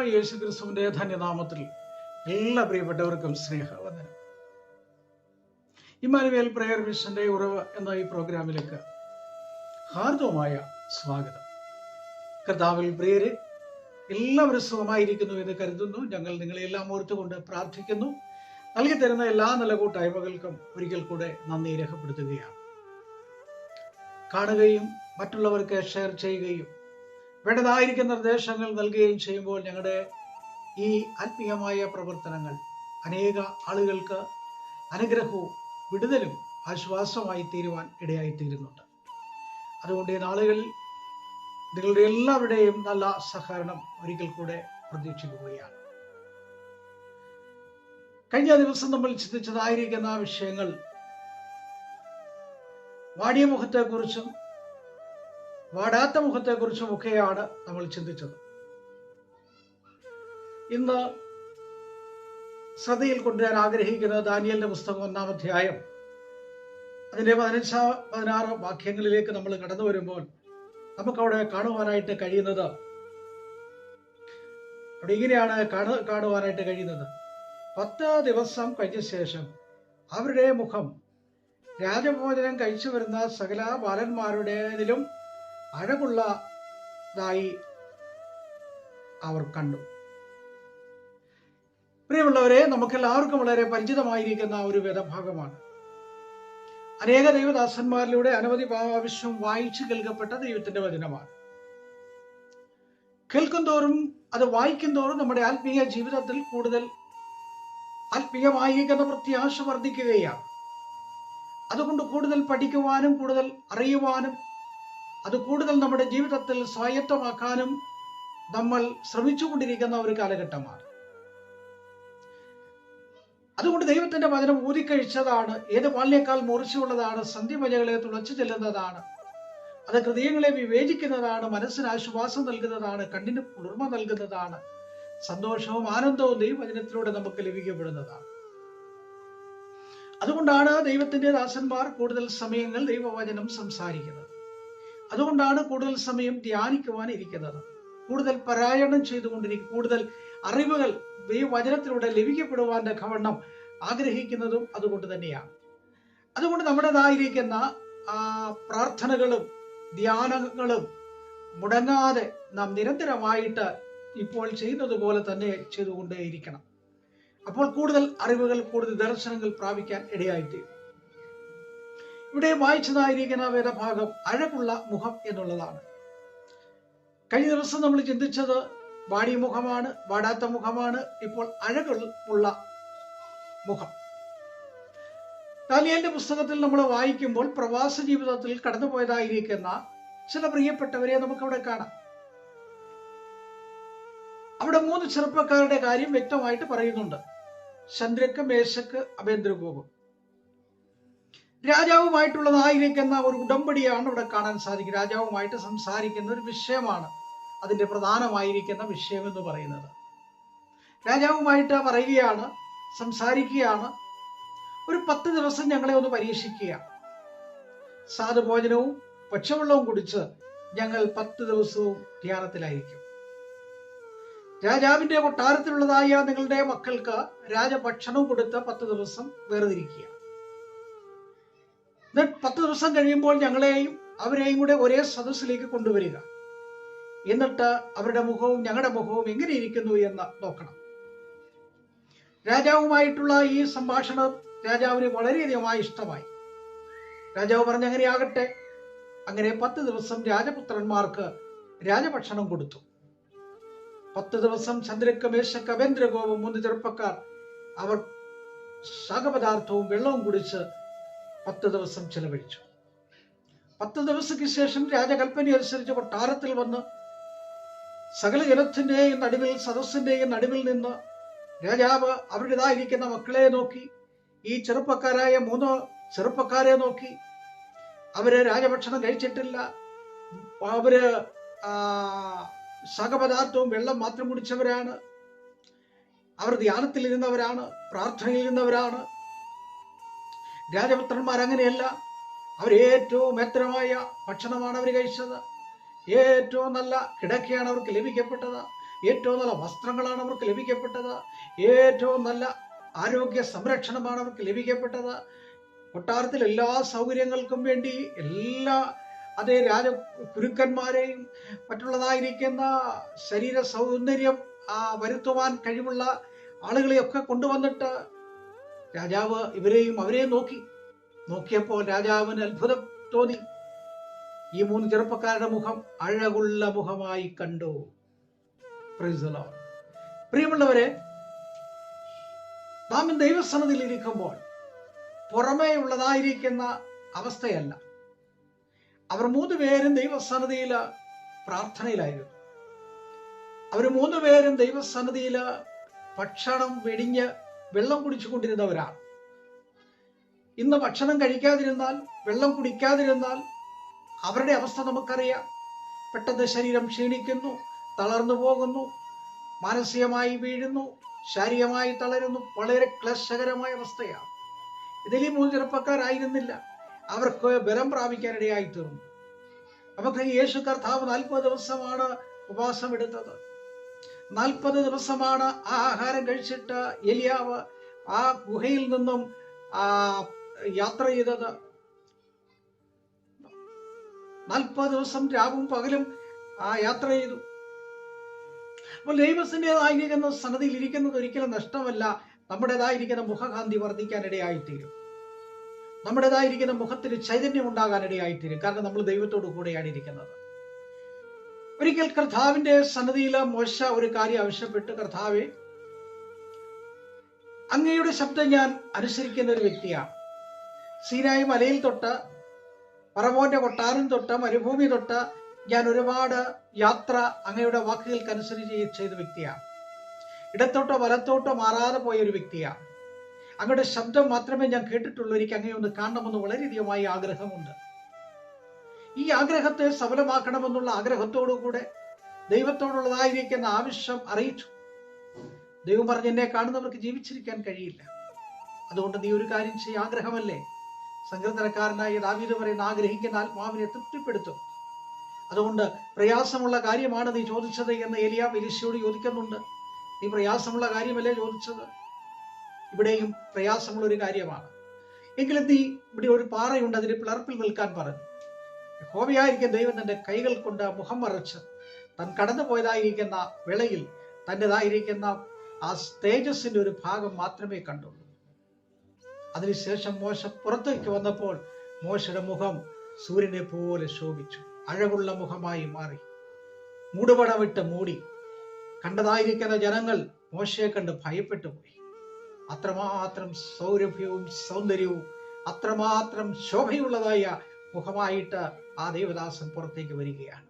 കർത്താവായ യേശു ക്രിസ്തുവിന്റെ ധന്യനാമത്തിൽ എല്ലാ പ്രിയപ്പെട്ടവർക്കും സ്നേഹവന്ദനം. ഇമ്മാനുവേൽ പ്രയർ മിഷന്റെ ഉറവ് എന്ന ഈ പ്രോഗ്രാമിലേക്ക് ഹാർദവമായ സ്വാഗതം. കർത്താവിൽ പ്രിയരെ, എല്ലാവരും സുഖമായിരിക്കുന്നു എന്ന് കരുതുന്നു. ഞങ്ങൾ നിങ്ങളെല്ലാം ഓർത്തുകൊണ്ട് പ്രാർത്ഥിക്കുന്നു. നൽകി തരുന്ന എല്ലാ നല്ല കൂട്ടായ്മകൾക്കും ഒരിക്കൽ കൂടെ നന്ദി രേഖപ്പെടുത്തുകയാണ്. കാണുകയും മറ്റുള്ളവർക്ക് ഷെയർ ചെയ്യുകയും വേണ്ടതായിരിക്കുന്ന നിർദ്ദേശങ്ങൾ നൽകുകയും ചെയ്യുമ്പോൾ ഞങ്ങളുടെ ഈ ആത്മീയമായ പ്രവർത്തനങ്ങൾ അനേക ആളുകൾക്ക് അനുഗ്രഹവും വിടുതലും ആശ്വാസമായി തീരുവാൻ ഇടയായിത്തീരുന്നുണ്ട്. അതുകൊണ്ട് ഈ നാളുകളിൽ നിങ്ങളുടെ എല്ലാവരുടെയും നല്ല സഹകരണം ഒരിക്കൽ കൂടെ പ്രതീക്ഷിക്കുകയാണ്. കഴിഞ്ഞ ദിവസം നമ്മൾ ചിന്തിച്ചതായിരിക്കുന്ന വിഷയങ്ങൾ വാടിയ മുഖത്തെക്കുറിച്ചും വാടാത്ത മുഖത്തെക്കുറിച്ചും ഒക്കെയാണ് നമ്മൾ ചിന്തിച്ചത്. ഇന്ന് ശ്രദ്ധയിൽ കൊണ്ടുവരാൻ ആഗ്രഹിക്കുന്ന ദാനിയേലിന്റെ പുസ്തകം 1-ാം അധ്യായം അതിന്റെ 15-16 വാക്യങ്ങളിലേക്ക് നമ്മൾ കടന്നു വരുമ്പോൾ നമുക്കവിടെ കാണുവാനായിട്ട് കഴിയുന്നത് ഇങ്ങനെയാണ് കാണുവാനായിട്ട് കഴിയുന്നത്. 10 ദിവസം കഴിഞ്ഞ ശേഷം അവരുടെ മുഖം രാജഭോജനം കഴിച്ചു വരുന്ന സകല ബാലന്മാരുടേതിലും അഴകുള്ളതായി അവർ കണ്ടു. പ്രിയമുള്ളവരെ, നമുക്കെല്ലാവർക്കും വളരെ പരിചിതമായിരിക്കുന്ന ഒരു വേദഭാഗമാണ്. അനേക ദൈവദാസന്മാരിലൂടെ അനവധി പ്രാവശ്യം വായിച്ചു കേൾക്കപ്പെട്ട ദൈവത്തിന്റെ വചനമാണ്. കേൾക്കുന്തോറും അത് വായിക്കുന്തോറും നമ്മുടെ ആത്മീയ ജീവിതത്തിൽ കൂടുതൽ ആത്മീയമായിരിക്കുന്ന പ്രത്യാശ വർദ്ധിക്കുകയാണ്. അതുകൊണ്ട് കൂടുതൽ പഠിക്കുവാനും കൂടുതൽ അറിയുവാനും അത് കൂടുതൽ നമ്മുടെ ജീവിതത്തിൽ സ്വായത്തമാക്കാനും നമ്മൾ ശ്രമിച്ചുകൊണ്ടിരിക്കുന്ന ഒരു കാലഘട്ടമാണ്. അതുകൊണ്ട് ദൈവത്തിന്റെ വചനം ഊതിക്കഴിച്ചതാണ്. ഏത് വാളിനേക്കാൾ മൂർച്ചയുള്ളതാണ്, സന്ധിമലകളെ തുളച്ചു ചെല്ലുന്നതാണ്, അത് ഹൃദയങ്ങളെ വിവേചിക്കുന്നതാണ്, മനസ്സിന് ആശ്വാസം നൽകുന്നതാണ്, കണ്ണിന് കുളിർമ നൽകുന്നതാണ്, സന്തോഷവും ആനന്ദവും ദൈവവചനത്തിലൂടെ നമുക്ക് ലഭിക്കപ്പെടുന്നതാണ്. അതുകൊണ്ടാണ് ദൈവത്തിന്റെ ദാസന്മാർ കൂടുതൽ സമയങ്ങൾ ദൈവവചനം സംസാരിക്കുന്നത്. അതുകൊണ്ടാണ് കൂടുതൽ സമയം ധ്യാനിക്കുവാൻ ഇരിക്കുന്നത്, കൂടുതൽ പാരായണം ചെയ്തുകൊണ്ടിരിക്കും, കൂടുതൽ അറിവുകൾ ദൈവവചനത്തിലൂടെ ലഭിക്കപ്പെടുവാൻ തക്കവണ്ണം ആഗ്രഹിക്കുന്നതും അതുകൊണ്ട് തന്നെയാണ്. അതുകൊണ്ട് നമ്മുടേതായിരിക്കുന്ന പ്രാർത്ഥനകളും ധ്യാനങ്ങളും മുടങ്ങാതെ നാം നിരന്തരമായിട്ട് ഇപ്പോൾ ചെയ്യുന്നത് പോലെ തന്നെ ചെയ്തുകൊണ്ടേയിരിക്കണം. അപ്പോൾ കൂടുതൽ അറിവുകൾ, കൂടുതൽ ദർശനങ്ങൾ പ്രാപിക്കാൻ ഇടയായിത്തീരും. ഇവിടെ വായിച്ചതായിരിക്കുന്ന വേദഭാഗം അഴകുള്ള മുഖം എന്നുള്ളതാണ്. കഴിഞ്ഞ ദിവസം നമ്മൾ ചിന്തിച്ചത് വാടിയ മുഖമാണ്, വാടാത്ത മുഖമാണ്. ഇപ്പോൾ അഴകുള്ള മുഖം. ദാനിയേലിന്റെ പുസ്തകത്തിൽ നമ്മൾ വായിക്കുമ്പോൾ പ്രവാസ ജീവിതത്തിൽ കടന്നുപോയതായിരിക്കുന്ന ചില പ്രിയപ്പെട്ടവരെ നമുക്കവിടെ കാണാം. അവിടെ 3 ചെറുപ്പക്കാരുടെ കാര്യം വ്യക്തമായിട്ട് പറയുന്നുണ്ട്. ശദ്രക്ക്, മേശക്ക്, അബേദ്നെഗോവ്. രാജാവുമായിട്ടുള്ളതായിരിക്കുന്ന ഒരു ഉടമ്പടിയാണ് ഇവിടെ കാണാൻ സാധിക്കും. രാജാവുമായിട്ട് സംസാരിക്കുന്ന ഒരു വിഷയമാണ് അതിന്റെ പ്രധാനമായിരിക്കുന്ന വിഷയം എന്ന് പറയുന്നത്. രാജാവുമായിട്ട് പറയുകയാണ്, സംസാരിക്കുകയാണ്, ഒരു 10 ദിവസം ഞങ്ങളെ ഒന്ന് പരീക്ഷിക്കുക. സാധുഭോജനവും പച്ചവെള്ളവും കുടിച്ച് ഞങ്ങൾ 10 ദിവസവും ധ്യാനത്തിലായിരിക്കും. രാജാവിന്റെ കൊട്ടാരത്തിലുള്ളതായ നിങ്ങളുടെ മക്കൾക്ക് രാജഭക്ഷണം കൊടുത്ത് 10 ദിവസം വേർതിരിക്കുക. 10 ദിവസം കഴിയുമ്പോൾ ഞങ്ങളെയും അവരെയും കൂടെ ഒരേ സദസ്സിലേക്ക് കൊണ്ടുവരിക. എന്നിട്ട് അവരുടെ മുഖവും ഞങ്ങളുടെ മുഖവും എങ്ങനെ ഇരിക്കുന്നു എന്ന് നോക്കണം. രാജാവുമായിട്ടുള്ള ഈ സംഭാഷണം രാജാവിന് വളരെയധികമായി ഇഷ്ടമായി. രാജാവ് പറഞ്ഞ അങ്ങനെയാകട്ടെ. അങ്ങനെ 10 ദിവസം രാജപുത്രന്മാർക്ക് രാജഭക്ഷണം കൊടുത്തു. 10 ദിവസം ചന്ദ്രക്ക്, മേശക്ക്, അബേദ്നെഗോവും 3 ചെറുപ്പക്കാർ അവർ ശാഖപദാർത്ഥവും വെള്ളവും കുടിച്ച് 10 ദിവസം ചെലവഴിച്ചു. 10 ദിവസത്തിന് ശേഷം രാജകൽപ്പന അനുസരിച്ച് കൊട്ടാരത്തിൽ വന്ന് സകല ജനത്തിന്റെയും നടുവിൽ, സദസ്സിന്റെയും നടുവിൽ നിന്ന് രാജാവ് അവരുടേതായിരിക്കുന്ന മക്കളെ നോക്കി, ഈ ചെറുപ്പക്കാരായ 3 ചെറുപ്പക്കാരെ നോക്കി. അവര് രാജഭക്ഷണം കഴിച്ചിട്ടില്ല. അവര് ശാഖപദാർത്ഥവും വെള്ളം മാത്രം കുടിച്ചവരാണ്. അവർ ധ്യാനത്തിൽ ഇരുന്നവരാണ്, പ്രാർത്ഥനയിൽ ഇരുന്നവരാണ്. രാജപുത്രന്മാർ അങ്ങനെയല്ല. അവർ ഏറ്റവും മേത്രമായ ഭക്ഷണമാണ് അവർ കഴിച്ചത്. ഏറ്റവും നല്ല കിടക്കയാണ് അവർക്ക് ലഭിക്കപ്പെട്ടത്. ഏറ്റവും നല്ല വസ്ത്രങ്ങളാണ് അവർക്ക് ലഭിക്കപ്പെട്ടത്. ഏറ്റവും നല്ല ആരോഗ്യ സംരക്ഷണമാണ് അവർക്ക് ലഭിക്കപ്പെട്ടത്. കൊട്ടാരത്തിൽ എല്ലാ സൗകര്യങ്ങൾക്കും വേണ്ടി എല്ലാ അതേ കുരുക്കന്മാരെയും മറ്റുള്ളതായിരിക്കുന്ന ശരീര സൗന്ദര്യം വരുത്തുവാൻ കഴിവുള്ള ആളുകളെയൊക്കെ കൊണ്ടുവന്നിട്ട് രാജാവ് അവരെയും നോക്കിയപ്പോൾ രാജാവിന് അത്ഭുതം തോന്നി. ഈ 3 ചെറുപ്പക്കാരുടെ മുഖം അഴകുള്ള മുഖമായി കണ്ടു. Praise the Lord. പ്രിയമുള്ളവരെ, നാം ദൈവസന്നിധിയിൽ ഇരിക്കുമ്പോൾ പുറമേ ഉള്ളതായിരിക്കുന്ന അവസ്ഥയല്ല. അവർ 3 പേരും ദൈവസന്നിധിയിൽ പ്രാർത്ഥനയിലായിരുന്നു. അവർ 3 പേരും ദൈവസന്നിധിയിൽ ഭക്ഷണം വെടിഞ്ഞ് വെള്ളം കുടിച്ചു കൊണ്ടിരുന്നവരാണ്. ഇന്ന് ഭക്ഷണം കഴിക്കാതിരുന്നാൽ, വെള്ളം കുടിക്കാതിരുന്നാൽ അവരുടെ അവസ്ഥ നമുക്കറിയാം. പെട്ടെന്ന് ശരീരം ക്ഷീണിക്കുന്നു, തളർന്നു പോകുന്നു, മാനസികമായി വീഴുന്നു, ശാരീരികമായി തളരുന്നു. വളരെ ക്ലേശകരമായ അവസ്ഥയാണ്. ഇതിൽ ഈ 3 ചെറുപ്പക്കാരായിരുന്നില്ല. അവർക്ക് ബലം പ്രാപിക്കാനിടയായി തീർന്നു. നമുക്ക് യേശു കർത്താവ് 40 ദിവസമാണ് ഉപവാസം എടുത്തത്. 40 ദിവസമാണ് ആ ആഹാരം കഴിച്ചിട്ട് എലിയാവ് ആ ഗുഹയിൽ നിന്നും യാത്ര ചെയ്തത്. 40 ദിവസം രാവും പകലും യാത്ര ചെയ്തു. അപ്പോൾ ദൈവത്തിൻ്റെതായിരിക്കുന്ന സന്നദ്ധിയിൽ ഇരിക്കുന്നത് ഒരിക്കലും നഷ്ടമല്ല. നമ്മുടേതായിരിക്കുന്ന മുഖകാന്തി വർദ്ധിക്കാനിടയായിത്തീരും. നമ്മുടേതായിരിക്കുന്ന മുഖത്തിന് ചൈതന്യം ഉണ്ടാകാനിടയായിത്തീരും. കാരണം നമ്മൾ ദൈവത്തോടു കൂടെയാണ് ഇരിക്കുന്നത്. ഒരിക്കൽ കർത്താവിന്റെ സന്നിധിയിൽ മോശ ഒരു കാര്യം ആവശ്യപ്പെട്ടു. കർത്താവേ, അങ്ങയുടെ ശബ്ദം ഞാൻ അനുസരിക്കുന്ന ഒരു വ്യക്തിയാണ്. സീനായി മലയിൽ തൊട്ട് ഫറവോന്റെ കൊട്ടാരം തൊട്ട് മരുഭൂമി തൊട്ട് ഞാൻ ഒരുപാട് യാത്ര അങ്ങയുടെ വാക്കുകൾക്കനുസരിച്ച് ചെയ്ത വ്യക്തിയാണ്. ഇടത്തോട്ടോ വലത്തോട്ടോ മാറാതെ പോയ ഒരു വ്യക്തിയാണ്. അങ്ങയുടെ ശബ്ദം മാത്രമേ ഞാൻ കേട്ടിട്ടുള്ളൂ. എനിക്ക് അങ്ങയെ ഒന്ന് കാണണമെന്ന് വളരെയധികമായി ആഗ്രഹമുണ്ട്. ഈ ആഗ്രഹത്തെ സഫലമാക്കണമെന്നുള്ള ആഗ്രഹത്തോടുകൂടെ ദൈവത്തോടുള്ളതായിരിക്കുന്ന ആവശ്യം അറിയിച്ചു. ദൈവം പറഞ്ഞ്, എന്നെ കാണുന്നവർക്ക് ജീവിച്ചിരിക്കാൻ കഴിയില്ല. അതുകൊണ്ട് നീ ഒരു കാര്യം ചെയ്യ, ആഗ്രഹമല്ലേ. സങ്കീർത്തനക്കാരനായ ദാവീദ് പറയുന്ന, ആഗ്രഹിക്കുന്ന ആത്മാവിനെ തൃപ്തിപ്പെടുത്തും. അതുകൊണ്ട് പ്രയാസമുള്ള കാര്യമാണ് നീ ചോദിച്ചത് എന്ന് ഏലിയാവ് എലീശയോട് ചോദിക്കുന്നുണ്ട്. നീ പ്രയാസമുള്ള കാര്യമല്ലേ ചോദിച്ചത്? ഇവിടെയും പ്രയാസമുള്ള ഒരു കാര്യമാണ്. എങ്കിലും നീ ഇവിടെ ഒരു പാറയുണ്ട്, അതിന് പിളർപ്പിൽ നിൽക്കാൻ പറഞ്ഞു. യഹോവയായിരിക്കുന്ന ദൈവം തന്റെ കൈകൾ കൊണ്ട് മുഖം മറച്ച് താൻ കടന്നു പോയതായിരിക്കുന്ന വേളയിൽ തൻ്റെതായിരിക്കുന്ന ആ തേജസ്സിന്റെ ഒരു ഭാഗം മാത്രമേ കണ്ടുള്ളൂ. അതിനുശേഷം മോശ പുറത്തേക്ക് വന്നപ്പോൾ മോശയുടെ മുഖം സൂര്യനെ പോലെ ശോഭിച്ചു. അഴകുള്ള മുഖമായി മാറി. മൂടുപടമിട്ട് മൂടി. കണ്ടതായിരിക്കുന്ന ജനങ്ങൾ മോശയെ കണ്ട് ഭയപ്പെട്ടു പോയി. അത്രമാത്രം സൗരഭ്യവും സൗന്ദര്യവും അത്രമാത്രം ശോഭയുള്ളതായ മുഖമായിട്ട് ആ ദേവദാസൻ പുറത്തേക്ക് വരികയാണ്.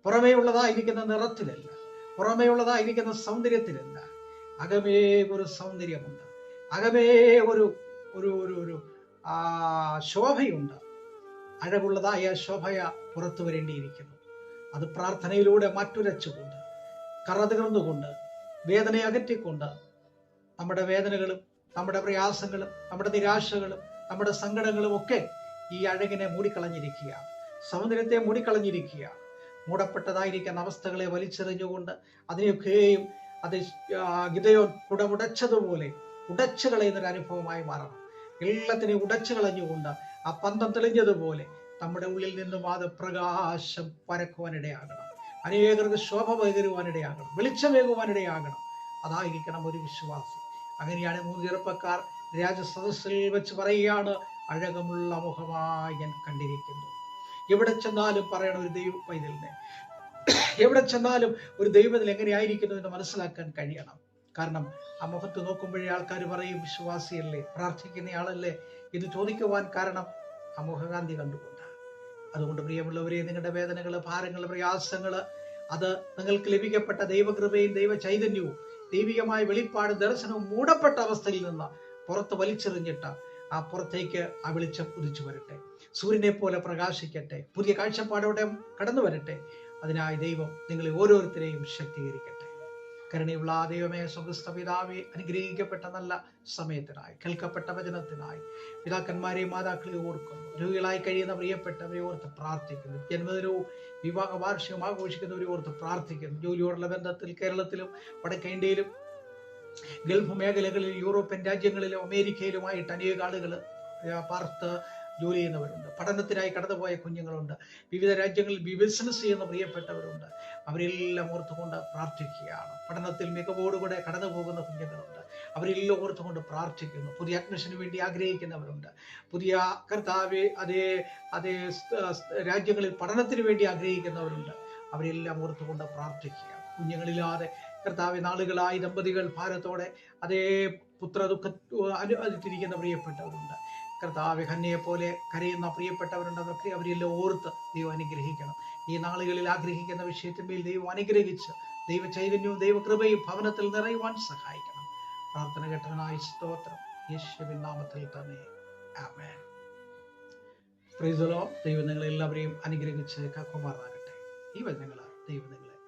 പുറമേ ഉള്ളതായിരിക്കുന്ന നിറത്തിലല്ല, പുറമേ ഉള്ളതായിരിക്കുന്ന സൗന്ദര്യത്തിലല്ല, അകമേ ഒരു സൗന്ദര്യമുണ്ട്, അകമേ ഒരു ഒരു ഒരു ശോഭയുണ്ട്. അഴകുള്ളതായ ശോഭയ പുറത്തു വരേണ്ടിയിരിക്കുന്നു. അത് പ്രാർത്ഥനയിലൂടെ മറ്റുരച്ചുകൊണ്ട്, കറതുകർന്നുകൊണ്ട്, വേദന അകറ്റിക്കൊണ്ട്, നമ്മുടെ വേദനകളും നമ്മുടെ പ്രയാസങ്ങളും നമ്മുടെ നിരാശകളും നമ്മുടെ സങ്കടങ്ങളും ഒക്കെ ഈ അഴകിനെ മൂടിക്കളഞ്ഞിരിക്കുക, സൗന്ദര്യത്തെ മൂടിക്കളഞ്ഞിരിക്കുക. മൂടപ്പെട്ടതായിരിക്കുന്ന അവസ്ഥകളെ വലിച്ചെറിഞ്ഞുകൊണ്ട് അതിനെയൊക്കെയും അത് ഗിദെയോൻ കുടമുടച്ചതുപോലെ ഉടച്ചു കളയുന്നൊരു അനുഭവമായി മാറണം. എല്ലാത്തിനെയും ഉടച്ചു കളഞ്ഞുകൊണ്ട് ആ പന്തം തെളിഞ്ഞതുപോലെ നമ്മുടെ ഉള്ളിൽ നിന്നും അത് പ്രകാശം പരക്കുവാനിടയാകണം. അനേകർക്ക് ശോഭ പകരുവാനിടയാകണം, വെളിച്ചമേകുവാനിടയാകണം. അതായിരിക്കണം ഒരു വിശ്വാസി. അങ്ങനെയാണ് 3 ചെറുപ്പക്കാർ രാജസദസ്സിൽ വെച്ച് പറയുകയാണ്, അഴകമുള്ള മുഖമായി ഞാൻ കണ്ടിരിക്കുന്നു. എവിടെ ചെന്നാലും പറയണം ഒരു ദൈവ പൈതലിനെ, എവിടെ ചെന്നാലും ഒരു ദൈവത്തിൽ എങ്ങനെയായിരിക്കുന്നു എന്ന് മനസ്സിലാക്കാൻ കഴിയണം. കാരണം ആ മുഖത്ത് നോക്കുമ്പോഴേ ആൾക്കാർ പറയും, വിശ്വാസിയല്ലേ, പ്രാർത്ഥിക്കുന്നയാളല്ലേ എന്ന് ചോദിക്കുവാൻ കാരണം ആ മുഖകാന്തി കണ്ടുകൊണ്ടാണ്. അതുകൊണ്ട് പ്രിയമുള്ളവരെ, നിങ്ങളുടെ വേദനകൾ, ഭാരങ്ങൾ, പ്രയാസങ്ങൾ, അത് നിങ്ങൾക്ക് ലഭിക്കപ്പെട്ട ദൈവകൃപയും ദൈവ ചൈതന്യവും ദൈവികമായ വെളിപ്പാട് ദർശനവും മൂടപ്പെട്ട അവസ്ഥയിൽ നിന്ന് പുറത്ത് വലിച്ചെറിഞ്ഞിട്ട് ആ പുറത്തേക്ക് ആ വെളിച്ചം ഉദിച്ചു വരട്ടെ. സൂര്യനെ പോലെ പ്രകാശിക്കട്ടെ. പുതിയ കാഴ്ചപ്പാടോടെ കടന്നു വരട്ടെ. അതിനായി ദൈവം നിങ്ങളെ ഓരോരുത്തരെയും ശക്തീകരിക്കട്ടെ. കരുണയുള്ള ദൈവമേ, സ്വർഗ്ഗസ്ഥ പിതാവേ, അനുഗ്രഹിക്കപ്പെട്ട നല്ല സമയത്തിനായി, കേൾക്കപ്പെട്ട വചനത്തിനായി പിതാക്കന്മാരെയും മാതാക്കളെയും ഓർക്കുന്നു. രോഗികളായി കഴിയുന്ന പ്രിയപ്പെട്ടവരെ ഓർത്ത് പ്രാർത്ഥിക്കുന്നു. ജന്മദിനവും വിവാഹ വാർഷികവും ആഘോഷിക്കുന്നവരെ ഓർത്ത് പ്രാർത്ഥിക്കുന്നു. ജോലിയോടുള്ള ബന്ധത്തിൽ കേരളത്തിലും വടക്കേ ഇന്ത്യയിലും ഗൾഫ് മേഖലകളിൽ യൂറോപ്യൻ രാജ്യങ്ങളിലും അമേരിക്കയിലുമായിട്ട് അനേക ആളുകൾ പാർത്ത് ജോലി ചെയ്യുന്നവരുണ്ട്. പഠനത്തിനായി കടന്നുപോയ കുഞ്ഞുങ്ങളുണ്ട്. വിവിധ രാജ്യങ്ങളിൽ ബിസിനസ് ചെയ്യുന്ന പ്രിയപ്പെട്ടവരുണ്ട്. അവരെല്ലാം ഓർത്തുകൊണ്ട് പ്രാർത്ഥിക്കുകയാണ്. പഠനത്തിൽ മികവോടുകൂടെ കടന്നു പോകുന്ന കുഞ്ഞുങ്ങളുണ്ട്. അവരെല്ലാം ഓർത്തുകൊണ്ട് പ്രാർത്ഥിക്കുന്നു. പുതിയ അഡ്മിഷന് വേണ്ടി ആഗ്രഹിക്കുന്നവരുണ്ട്. പുതിയ കർത്താവെ അതേ രാജ്യങ്ങളിൽ പഠനത്തിന് വേണ്ടി ആഗ്രഹിക്കുന്നവരുണ്ട്. അവരെല്ലാം ഓർത്തുകൊണ്ട് പ്രാർത്ഥിക്കുക. കുഞ്ഞുങ്ങളില്ലാതെ കർത്താവെ നാളുകളായി ദമ്പതികൾ ഭാരത്തോടെ അതേ പുത്ര അനുഭവിച്ചിരിക്കുന്ന പ്രിയപ്പെട്ടവരുണ്ട്. കർത്താവെ ഹന്നയെ പോലെ കരയുന്ന പ്രിയപ്പെട്ടവരുണ്ട്. അവരെല്ലാം ഓർത്ത് ദൈവം അനുഗ്രഹിക്കണം. ഈ നാളുകളിൽ ആഗ്രഹിക്കുന്ന വിഷയത്തിന്മേൽ ദൈവം അനുഗ്രഹിച്ച് ദൈവ ചൈതന്യവും ദൈവകൃപയും ഭവനത്തിൽ നിറയുവാൻ സഹായിക്കണം. പ്രാർത്ഥന കേട്ടതിനായി സ്തോത്രം. യേശുവിൻ നാമത്തിൽ തന്നെ ആമേൻ. Praise the Lord. ദൈവം നിങ്ങളെല്ലാവരെയും അനുഗ്രഹിച്ച് കാക്കുമാറാകട്ടെ. ഈ വചനങ്ങൾ ദൈവം നിങ്ങളെ